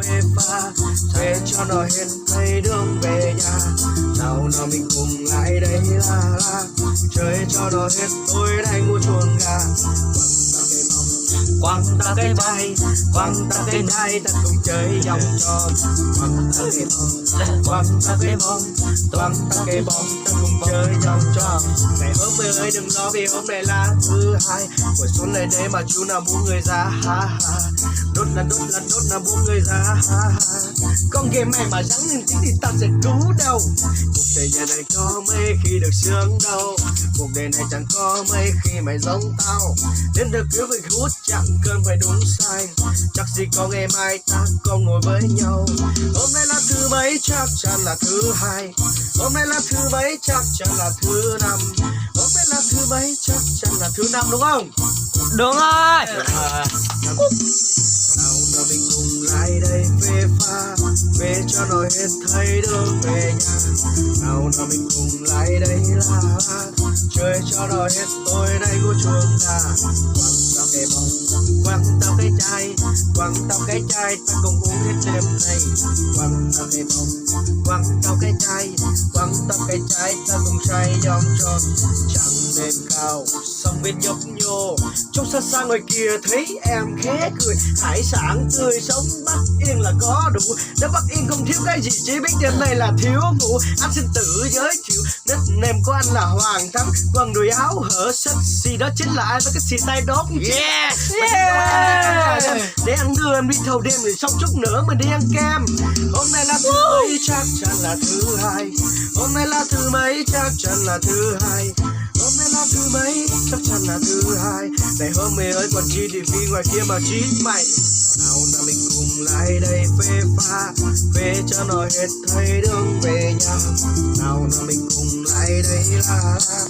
phê pha, phê cho nó hết thấy đường về nhà. Nào nào mình cùng lại đây la la, chơi cho nó hết tối nay mua chuồng gà. Quăng ta cái bay, quăng ta cái đai, ta cùng chơi vòng tròn. Quăng ta cái bóng, quăng ta cái bóng, quăng ta cái bóng, ta cùng chơi vòng tròn. Ngày hôm ơi đừng lo vì hôm nay là thứ hai, buổi xuân này đây mà chú nào muốn người ra ha ha. Đốt là muốn người ra ha ha. Con game mày mà rắn lên tí thì ta sẽ cứu đâu. Cuộc đời nhà này có mấy khi được sướng đâu, cuộc đời này chẳng có mấy khi mày giống tao. Đến được cứ việc hút chẳng cần phải đúng sai, chắc gì có ngày mai ta còn ngồi với nhau. Hôm nay là thứ mấy chắc chắn là thứ hai, hôm nay là thứ mấy chắc chắn là thứ năm, hôm nay là thứ mấy chắc chắn là thứ năm, đúng không? Đúng rồi. Nào nào mình cùng lại đây phê pha, phê cho nó hết thấy đường về nhà. Nào nào mình cùng lại đây la la, chơi cho nó hết tối nay của chuông gà. Quăng tao cái bóng, quăng tao cái chai, quăng tao cái chai, ta cùng uống hết đêm nay. Quăng tao cái bóng, quăng tao cái chai, quăng tao cái chai, ta cùng say vòng tròn. Chẳng nên cao sông bên nhấp nhô, trông xa xa ngoài kia thấy em khẽ cười. Hải sản tươi sống Bắc Yên là có đủ, nếu Bắc Yên không thiếu cái gì chỉ biết đêm nay là thiếu ngủ. Anh xin tự giới thiệu, nickname của anh là Hoàng Thắng, quần đùi áo hở sexy, đó chính là ai với cái xì tay đốt. Yes. Để anh đưa em đi thâu đêm rồi xong chút nữa mình đi ăn kem. Hôm nay là thứ mấy chắc chắn là thứ hai, hôm nay là thứ mấy chắc chắn là thứ hai, hôm nay là thứ mấy chắc chắn là thứ hai. Này hôm mày ơi còn chi thì phi ngoài kia mà chít mày. Nào nào mình cùng lại đây phê pha, phê cho nó hết thấy đường về nhà. Nào nào mình cùng lại đây la la,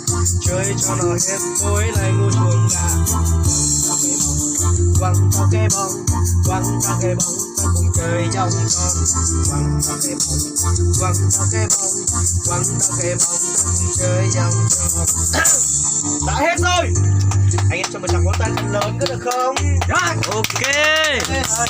chơi cho nó hết tối nay ngủ chuồng gà. Quăng tao cái bóng, quăng tao cái bóng, ta cùng chơi vòng tròn. Quăng tao cái bóng, quăng tao cái bóng, quăng tao cái bóng, ta cùng chơi vòng tròn. Đã hết rồi. Anh em cho mình thằng ngón tay thật lớn có được không? Rồi, ok. Ê, ơi.